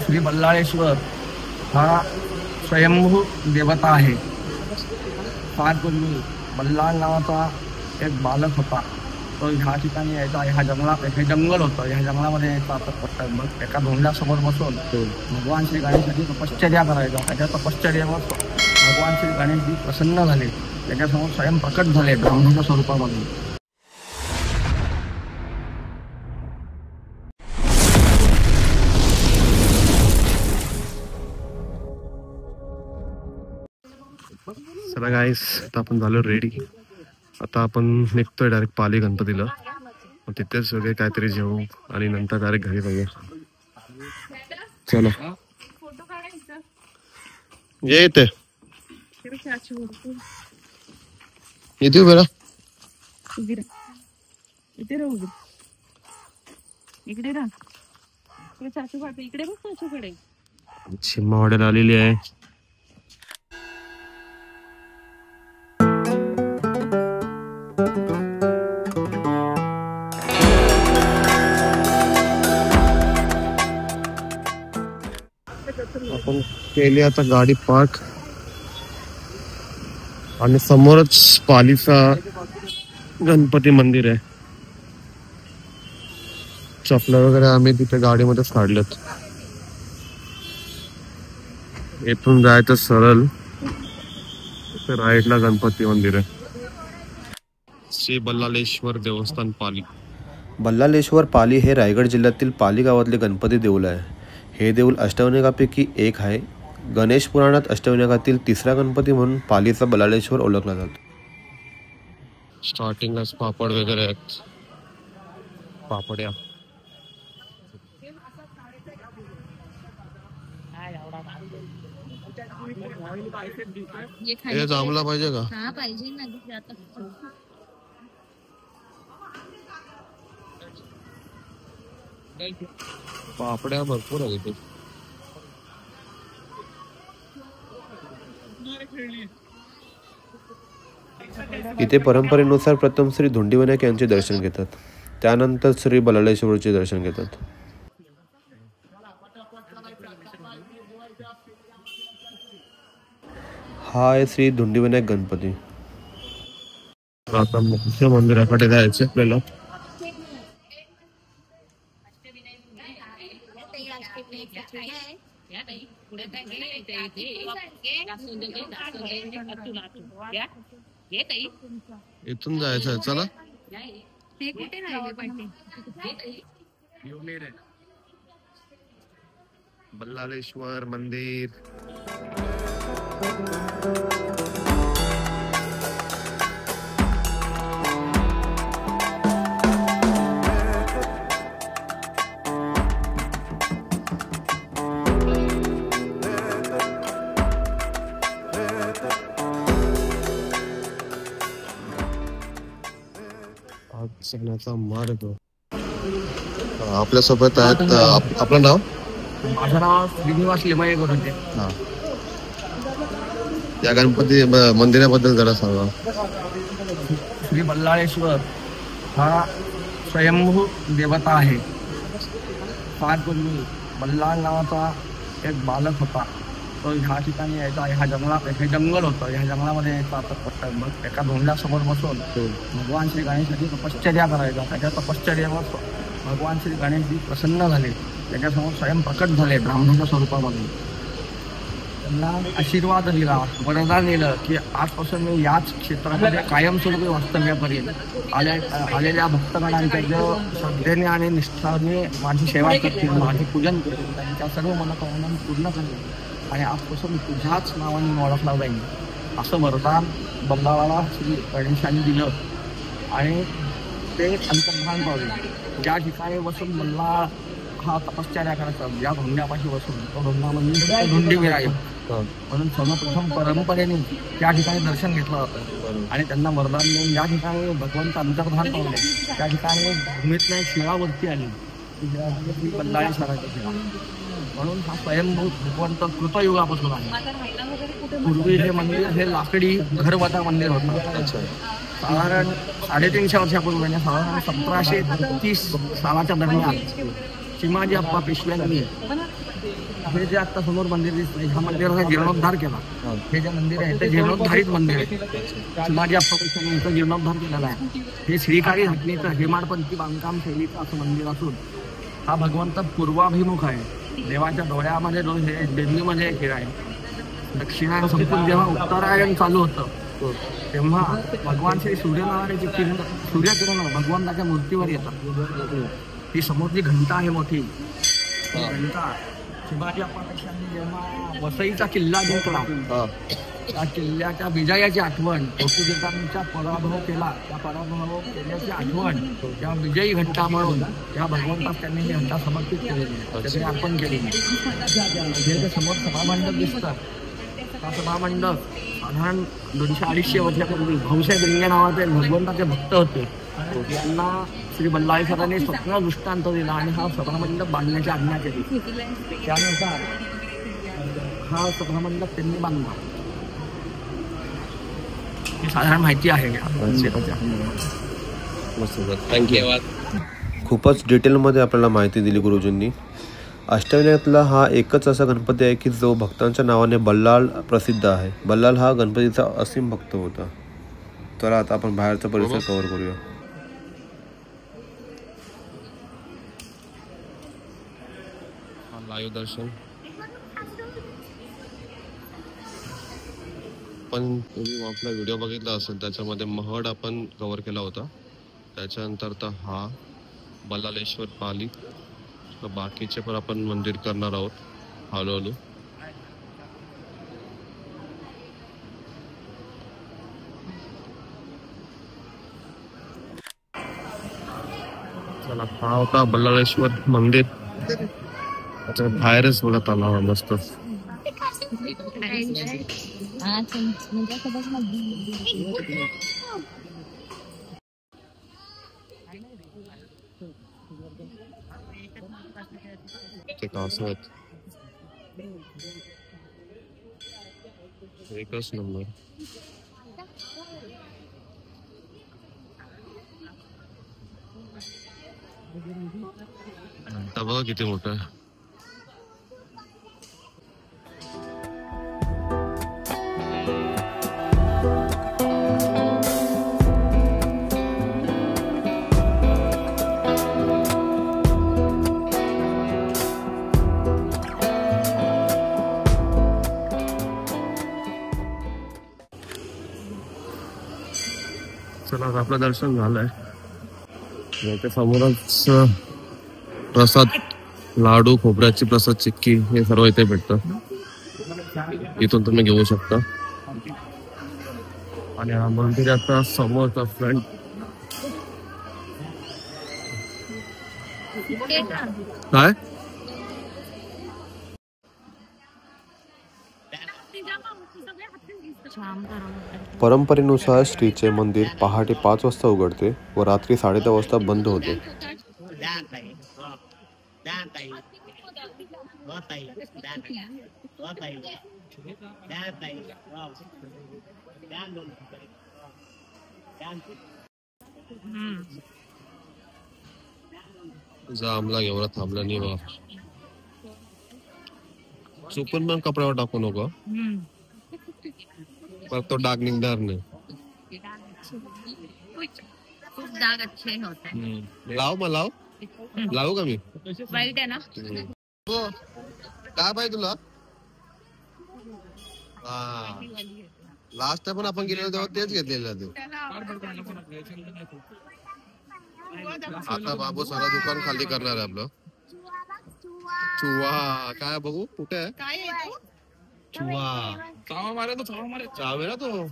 श्री बल्लाळेश्वर हा स्वयंभू देवता आहे. फार पूर्वी बल्लाळ नावाचा एक बालक होता. तो ह्या ठिकाणी यायचा. ह्या जंगलात हे जंगल होतं. ह्या जंगलामध्ये यायचा. मग एका धोंड्यासमोर बसून भगवान श्री गणेशाची तपश्चर्या करायचा. त्याच्या तपश्चर्येवर भगवान श्री गणेशजी प्रसन्न झाले. त्याच्यासमोर स्वयं प्रकट झाले ब्राह्मणाच्या स्वरूपामध्ये. चला गाईस, आता आपण झालो रेडी. आता आपण निघतोय डायरेक्ट पाली गणपतीला. मग तिथेच वगैरे काहीतरी जेवू आणि नंतर डायरेक्ट घरी जाऊया. चला ये इथे इथे बेटा चिम्मा हॉटेल आलेली आहे. आपण केली आता गाडी पार्क आणि समोरच पालीचा गणपती मंदिर आहे. चपला वगैरे आम्ही तिथे गाडीमध्येच काढलेत. इथून जायचं सरळ राईटला गणपती मंदिर आहे. श्री बल्लाळेश्वर देवस्थान पाली. बल्लाळेश्वर पाली हे रायगड जिल्ह्यातील पाली गावातले गणपती देऊळ आहे. हे देऊळ अष्टविनायकापैकी एक आहे. गणेश पुराणात अष्टविनायकातील तिसरा गणपती म्हणून पालीचा बल्लाळेश्वर ओळखला जातो. स्टार्टिंगलाच पापड वगैरे आहेत. पापड्या हे जमला पाहिजे का? हा पाहिजे ना. पापड्या भरपूर आहेत. इथे परंपरेनुसार प्रथम श्री धोंडीविनायक यांचे दर्शन घेतात. त्यानंतर श्री बल्लाळेश्वरचे दर्शन घेतात. हा आहे श्री धोंडीविनायक गणपती. आता मुख्य मंदिराकडे जायचं आपल्याला. इथून जायचं. चला बल्लाळेश्वर मंदिर. सगळ्याचा मार्ग. आपल्या सोबत आहेत. आपलं नाव? माझं नाव श्रीनिवास लिमाये गोरंटे. या गणपती मंदिराबद्दल जरा सांगा. श्री बल्लाळेश्वर हा स्वयंभू देवता आहे. फार पूर्वी बल्लाळ नावाचा एक बालक होता. तो ह्या ठिकाणी यायचा. ह्या जंगलात हे जंगल होतं. ह्या जंगलामध्ये यायचा. मग एका धोंड्यासमोर बसून भगवान श्री गणेशाची तपश्चर्या करायचा. त्याच्या तपश्चर्येवर भगवान श्री गणेशजी प्रसन्न झाले. त्याच्यासमोर स्वयं प्रकट झाले ब्राह्मणाच्या स्वरूपामध्ये. त्यांना आशीर्वाद दिला, वरदान दिलं की आजपासून मी याच क्षेत्रामध्ये कायमस्वरूपी वास्तव्य करेन. आलेल्या भक्तगणांच्या श्रद्धेने आणि निष्ठाने माझी सेवा करतील, माझे पूजन करतील, त्यांच्या सर्व मनोकामना पूर्ण करेल आणि आजपासून तुझ्याच नावाने ओळखला जाईल असं वरदान बल्लाळाला श्री गणेशांनी दिलं. आणि ते अंतर्धान पावले. ज्या ठिकाणी बसून बल्लाळ हा तपश्चर्या करायचा, ज्या धोंड्यापाशी बसून तो धोंडा म्हणजे धोंडीविनायक म्हणून सर्वप्रथम परंपरेने त्या ठिकाणी दर्शन घेतलं जातं. आणि त्यांना वरदान देऊन ज्या ठिकाणी भगवंत अंतर्धान पावले त्या ठिकाणी भूमीतल्या शिळावरती आली बल्लाळेश्वराची शिळा. म्हणून हा स्वयंभू भगवंत कृतयुगापासून आहे. पूर्वी हे मंदिर हे लाकडी घरवटा मंदिर होतं. साधारण 350 वर्षापूर्वी म्हणजे साधारण 1730 सालाच्या दरम्यान चिमाजी अप्पा पेशव्यांनी हे जे आता समोर मंदिर दिसतंय ह्या मंदिराचा जीर्णोद्धार केला. हे जे मंदिर आहे ते जीर्णोद्धारित मंदिर आहे. शिवाजी अप्पापेक्षा यांचा जीर्णोद्धार केलेला आहे. हे श्रीकाळी घटनेचं हेमाडपंथी बांधकाम शैलीचं असं मंदिर असून हा भगवंत पूर्वाभिमुख आहे. देवाच्या डोळ्यामध्ये हे देवीमध्ये एक आहे. दक्षिणायन संपून जेव्हा उत्तरायण चालू होतं तेव्हा भगवान श्री सूर्यनारायणाची सूर्यकिरण भगवंताच्या मूर्तीवर येतात. ही समोरची घंटा आहे मोठी घंटा. शिवाजी अप्पापेक्षांनी जेव्हा वसईचा किल्ला जिंकला त्या किल्ल्याच्या विजयाची आठवण पोर्तुगीजांचा पराभव केला. त्या पराभव केल्याची आठवण त्या विजयी घंटा म्हणून त्या भगवंतास त्यांनी ही घंटा समर्पित केलेली त्याचे अर्पण केलेली. जे समोर सभामंडप दिसतं हा सभामंडप साधारण 200-250 वर्षापूर्वी भाऊसाहेब रिंगे नावाचे भगवंताचे भक्त होते. यांना श्री बल्लाळेश्वरांनी स्वप्न दृष्टांत दिला आणि हा सभामंडप बांधण्याची आज्ञा केली. त्यानुसार हा सभामंडप त्यांनी बांधला. ही साधारण माहिती आहे. खूपच डिटेलमध्ये आपल्याला माहिती दिली गुरुजींनी. अष्टविनायकातला हा एकच असा गणपती आहे की जो भक्तांच्या नावाने बल्लाळ प्रसिद्ध आहे. बल्लाळ हा गणपतीचा असीम भक्त होता. चला आता आपण बाहेरचा परिसर कव्हर करूया. लाईव्ह दर्शन पण तुम्ही आपला व्हिडिओ बघितला असेल त्याच्यामध्ये महड आपण कव्हर केला होता. त्याच्यानंतर तर हा बल्लाळेश्वर पाली. बाकीचे पण आपण मंदिर करणार आहोत हळूहळू. चला हा होता बल्लाळेश्वर मंदिर. त्याच्या बाहेरच बघा तलाव मस्त. ते कसं आहेत एकच नंबर. बघा किती मोठं आहे. चला आपलं दर्शन झालंय. याच्या समोरच प्रसाद लाडू खोबऱ्याची प्रसाद चिक्की हे सर्व इथे भेटतं. इथून तुम्ही घेऊ शकता. आणि हा मंदिराचा समोरचा फ्रंट काय परंपरेनुसार श्रीचे मंदिर पहाटे 5 वाजता उघडते व रात्री 10:30 वाजता बंद होते. जामला एवढा थांबला नाही बा. चुकून पण कपड्यावर टाकू नको पर तो डाग निघणार नाही. खूप डाग अच्छे होते. लाव मग लाव लावू का मी. वाईट आहे ना. काय पाहिजे तुला. हा लास्ट टाइम पण आपण गेलेलो तेव्हा तेच घेतलेलं तू. आता बाबू सगळं दुकान खाली करणार आहे आपलं. चुवा काय बघू कुठे आहे. चुवा चावा मारे तो चावे ना तो.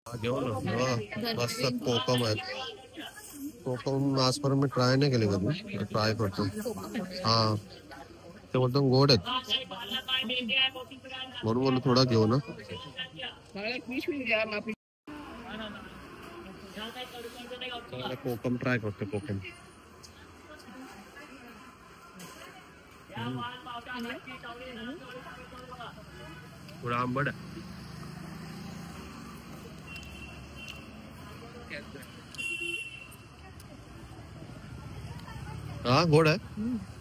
घेऊन मस्त कोकम आहेत. कोकम आजपर्यंत मी ट्राय नाही केले कधी. ट्राय करतो. हा ते बोलतो गोड आहेत म्हणून बोलू थोडा घेऊ ना. कोकम ट्राय करतो. कोकम थोडा आंबट आहे. हा गोड आहे,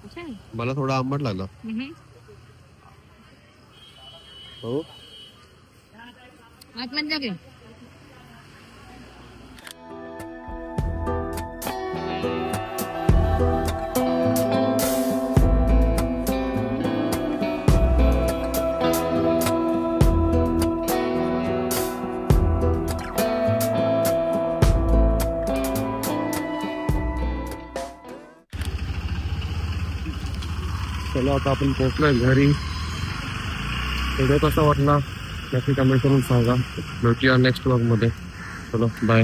अच्छा आहे. मला थोडा आंबट लागला. हो आतमध्ये घे. चलो आता आपण पोहोचलोय घरी. व्हिडिओ कसा वाटला नक्की कमेंट करून सांगा. भेटूया नेक्स्ट ब्लॉग मध्ये. चलो बाय.